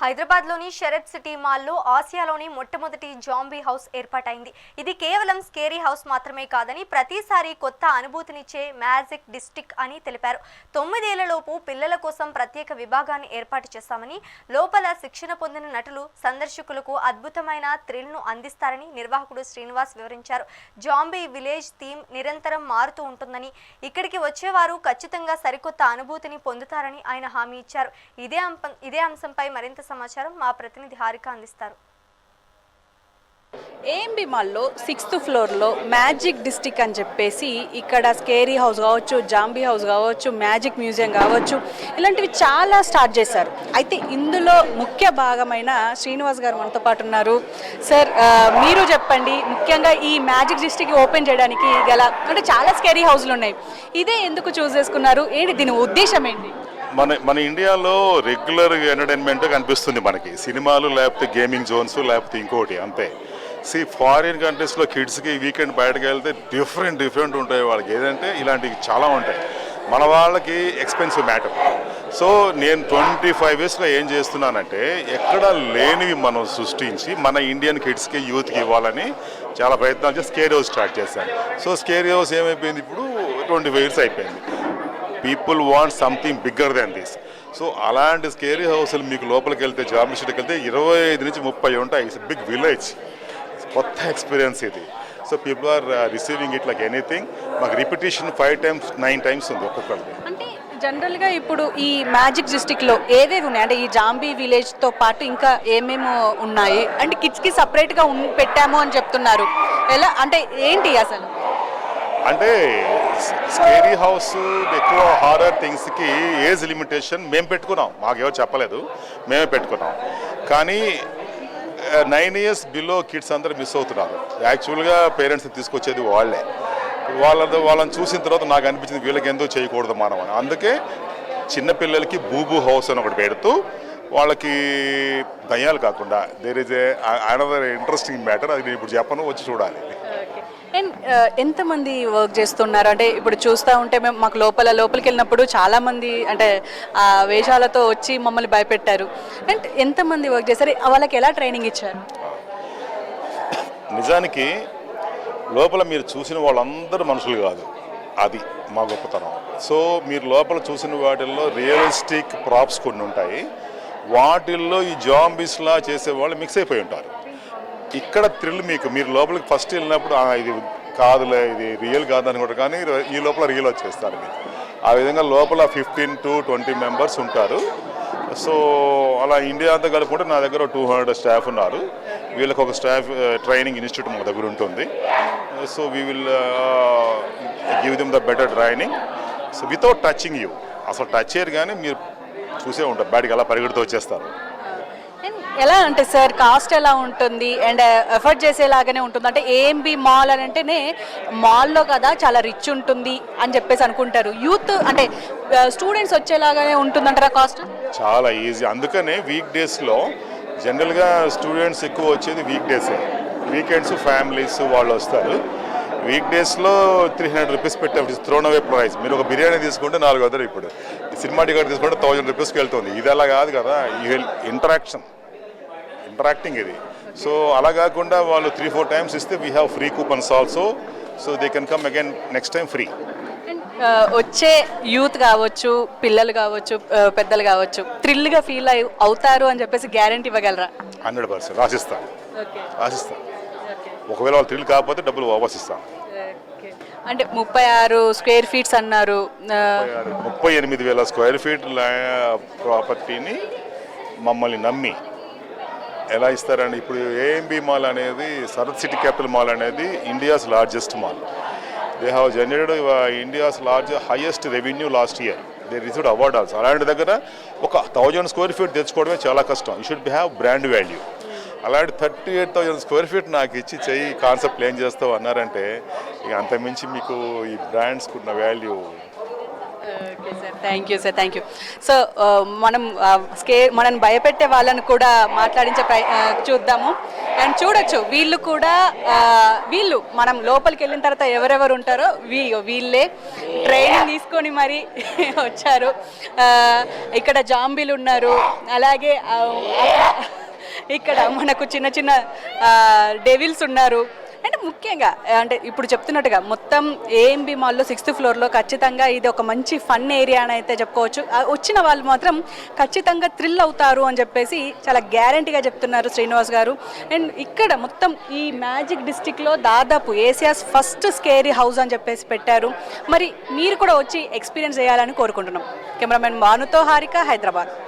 హైదరాబాద్లోని శరత్ సిటీ మాల్లో ఆసియాలోని మొట్టమొదటి జాంబీ హౌస్ ఏర్పాటైంది. ఇది కేవలం స్కేరీ హౌస్ మాత్రమే కాదని ప్రతిసారి కొత్త అనుభూతినిచ్చే మ్యాజిక్ డిస్ట్రిక్ట్ అని తెలిపారు. 9 ఏళ్లలోపు పిల్లల కోసం ప్రత్యేక విభాగాన్ని ఏర్పాటు చేస్తామని, లోపల శిక్షణ పొందిన నటులు సందర్శకులకు అద్భుతమైన థ్రిల్ను అందిస్తారని నిర్వాహకుడు శ్రీనివాస్ వివరించారు. జాంబీ విలేజ్ థీమ్ నిరంతరం మారుతూ ఉంటుందని, ఇక్కడికి వచ్చేవారు ఖచ్చితంగా సరికొత్త అనుభూతిని పొందుతారని ఆయన హామీ ఇచ్చారు. ఇదే అంశంపై మరింత సమాచారం మా ప్రతినిధి హారిక అందిస్తారు. ఏఎంబి మాల్లో 6th ఫ్లోర్లో మ్యాజిక్ డిస్ట్రిక్ట్ అని చెప్పేసి ఇక్కడ స్కేరీ హౌస్ కావచ్చు, జాంబీ హౌస్ కావచ్చు, మ్యాజిక్ మ్యూజియం కావచ్చు, ఇలాంటివి చాలా స్టార్ట్ చేశారు. అయితే ఇందులో ముఖ్య భాగమైన శ్రీనివాస్ గారు మనతో పాటు ఉన్నారు. సార్, మీరు చెప్పండి, ముఖ్యంగా ఈ మ్యాజిక్ డిస్ట్రిక్ట్ ఓపెన్ చేయడానికి గల అంటే చాలా స్కేరీ హౌస్లు ఉన్నాయి, ఇదే ఎందుకు చూస్ చేసుకున్నారు? ఏంటి దీని ఉద్దేశం ఏంటి? మన ఇండియాలో రెగ్యులర్ ఎంటర్టైన్మెంట్ కనిపిస్తుంది మనకి, సినిమాలు లేకపోతే గేమింగ్ జోన్స్ లేకపోతే ఇంకోటి అంతే. ఫారిన్ కంట్రీస్లో కిడ్స్కి వీకెండ్ బయటకు వెళ్తే డిఫరెంట్ ఉంటాయి. వాళ్ళకి ఏదంటే ఇలాంటివి చాలా ఉంటాయి. మన వాళ్ళకి ఎక్స్పెన్సివ్ మ్యాటర్. సో నేను 25 ఇయర్స్గా ఏం చేస్తున్నానంటే ఎక్కడ లేనివి మనం సృష్టించి మన ఇండియన్ కిడ్స్కి యూత్కి ఇవ్వాలని చాలా ప్రయత్నాలు చేసి స్కేరీ హౌస్ స్టార్ట్ చేశాను. సో స్కేరీ హౌస్ ఏమైపోయింది, ఇప్పుడు 25 ఇయర్స్ అయిపోయింది. People want something bigger than this. So అలాంటి స్కేరీ హౌస్లు మీకు లోపలికి వెళ్తే, జాంబీ స్ట్రీట్కి వెళ్తే 25 నుంచి 30 ఉంటాయి. ఇట్స్ బిగ్ విలేజ్, కొత్త ఎక్స్పీరియన్స్ ఇది. So people are receiving it like anything. మాకు రిపిటేషన్ 5 times 9 times ఉంది ఒక్కొక్కరిది. అంటే జనరల్గా ఇప్పుడు ఈ మ్యాజిక్ డిస్ట్రిక్ట్లో ఏవేవి ఉన్నాయి అంటే ఈ జాంబీ విలేజ్తో పాటు ఇంకా ఏమేమి ఉన్నాయి అంటే కిడ్స్కి సపరేట్గా పెట్టాము అని చెప్తున్నారు. ఎలా అంటే ఏంటి అసలు? అంటే స్కేరీ హౌస్ ఎక్కువ హారర్ థింగ్స్కి ఏజ్ లిమిటేషన్ మేము పెట్టుకున్నాం, మాకెవరు చెప్పలేదు, మేమే పెట్టుకున్నాం. కానీ 9 years బిలో కిడ్స్ అందరూ మిస్ అవుతున్నారు. యాక్చువల్గా పేరెంట్స్ని తీసుకొచ్చేది వాళ్ళని చూసిన తర్వాత నాకు అనిపించింది వీళ్ళకి ఎందుకు చేయకూడదు మనం అని. అందుకే చిన్నపిల్లలకి బూబూ హౌస్ అని ఒకటి పెడుతూ వాళ్ళకి దయ్యాలు కాకుండా there is another interesting matter. అది నేను ఇప్పుడు చెప్పను, వచ్చి చూడాలి. అండ్ ఎంతమంది వర్క్ చేస్తున్నారు అంటే ఇప్పుడు చూస్తూ ఉంటే మేము మాకు లోపలికి వెళ్ళినప్పుడు చాలామంది అంటే వేషాలతో వచ్చి మమ్మల్ని భయపెట్టారు. అండ్ ఎంతమంది వర్క్ చేస్తారు, వాళ్ళకి ఎలా ట్రైనింగ్ ఇచ్చారు? నిజానికి లోపల మీరు చూసిన వాళ్ళందరూ మనుషులు కాదు, అది మా గొప్పతనం. సో మీరు లోపల చూసిన వాటిల్లో రియలిస్టిక్ ప్రాప్స్ కొన్ని ఉంటాయి, వాటిల్లో ఈ జాంబీస్లా చేసేవాళ్ళు మిక్స్ అయిపోయి ఉంటారు. ఇక్కడ థ్రిల్ మీకు, మీరు లోపలికి ఫస్ట్ వెళ్ళినప్పుడు ఇది కాదులే, ఇది రియల్ కాదు అనుకుంటారు, కానీ ఈ లోపల రియల్ వచ్చేస్తారు మీకు. ఆ విధంగా లోపల 15 to 20 members ఉంటారు. సో అలా ఇండియా అంతా కలుపుకుంటే నా దగ్గర 200 స్టాఫ్ ఉన్నారు. వీళ్ళకి ఒక స్టాఫ్ ట్రైనింగ్ ఇన్స్టిట్యూట్ మా దగ్గర ఉంటుంది. So we will give them the better training. So without touching you, అసలు టచ్ చేయరు కానీ మీరు చూసే ఉంటారు, బయటికి అలా పరిగెడుతూ వచ్చేస్తారు. ఎలా అంటే సార్ కాస్ట్ ఎలా ఉంటుంది అండ్ ఎఫర్ట్ చేసేలాగానే ఉంటుంది? అంటే ఏఎంబి మాల్ అని అంటేనే మాల్లో కదా చాలా రిచ్ ఉంటుంది అని చెప్పేసి అనుకుంటారు. యూత్ అంటే స్టూడెంట్స్ వచ్చేలాగానే ఉంటుందంటారా కాస్ట్? చాలా ఈజీ. అందుకనే వీక్ డేస్లో జనరల్గా స్టూడెంట్స్ ఎక్కువ వచ్చేది వీక్ డేసే. వీకెండ్స్ ఫ్యామిలీస్ వాళ్ళు వస్తారు. వీక్ డేస్లో 300 rupees పెట్టే థ్రోన్ అవే ప్రైస్. మీరు ఒక బిర్యానీ తీసుకుంటే 400. ఇప్పుడు సినిమా టికెట్ తీసుకుంటే 1000 rupeesకి వెళ్తుంది. ఇది అలా కాదు కదా, ఇంటరాక్టింగ్ ఇది. సో అలా కాకుండా వాళ్ళు 3-4 times ఇస్తే we have free coupons also. So they can come again next time free. వచ్చే యూత్ కావచ్చు, పిల్లలు కావచ్చు, పెద్దలు కావచ్చు, థ్రిల్గా ఫీల్ అవుతారు అని చెప్పేసి గ్యారంటీ ఇవ్వగలరా? 100% రాసిస్తాను. ఒకవేళ వాళ్ళు థ్రిల్ కాకపోతే డబ్బులు వాపస్ ఇస్తాను. అంటే 36 square feet అన్నారు. 38,000 square feet ప్రాపర్టీని మమ్మల్ని నమ్మి ఎలా ఇస్తారండి? ఇప్పుడు ఏఎంబి మాల్ అనేది, శరత్ సిటీ క్యాపిటల్ మాల్ అనేది India's largest mall. They have generated India's highest revenue last year. They received award also. అలాంటి దగ్గర ఒక 1000 square feet తెచ్చుకోవడమే చాలా కష్టం. You should have brand value. అలాంటి 38,000 square feet నాకు ఇచ్చి చెయ్యి కాన్సెప్ట్ ఏం చేస్తావు అన్నారంటే ఇక అంతకుమించి మీకు ఈ బ్రాండ్స్కి ఉన్న value. Okay sir, thank you. So మనం మనం భయపెట్టే వాళ్ళని కూడా మాట్లాడించే చూద్దాము. అండ్ చూడొచ్చు వీళ్ళు కూడా వీళ్ళు మనం లోపలికి వెళ్ళిన తర్వాత ఎవరెవరు ఉంటారో వీళ్ళే ట్రైనింగ్ తీసుకొని మరి వచ్చారు. ఇక్కడ జాంబీలు ఉన్నారు, అలాగే ఇక్కడ మనకు చిన్న చిన్న డెవిల్స్ ఉన్నారు. అంటే ముఖ్యంగా అంటే ఇప్పుడు చెప్తున్నట్టుగా మొత్తం ఏఎంబి మాల్లో 6th ఫ్లోర్లో ఖచ్చితంగా ఇది ఒక మంచి ఫన్ ఏరియా అని అయితే చెప్పుకోవచ్చు. వచ్చిన వాళ్ళు మాత్రం ఖచ్చితంగా థ్రిల్ అవుతారు అని చెప్పేసి చాలా గ్యారంటీగా చెప్తున్నారు శ్రీనివాస్ గారు. అండ్ ఇక్కడ మొత్తం ఈ మ్యాజిక్ డిస్ట్రిక్ట్లో దాదాపు ఏసియాస్ ఫస్ట్ స్కేరీ హౌస్ అని చెప్పేసి పెట్టారు. మరి మీరు కూడా వచ్చి ఎక్స్పీరియన్స్ చేయాలని కోరుకుంటున్నాం. కెమెరామెన్ భానుతో హారిక, హైదరాబాద్.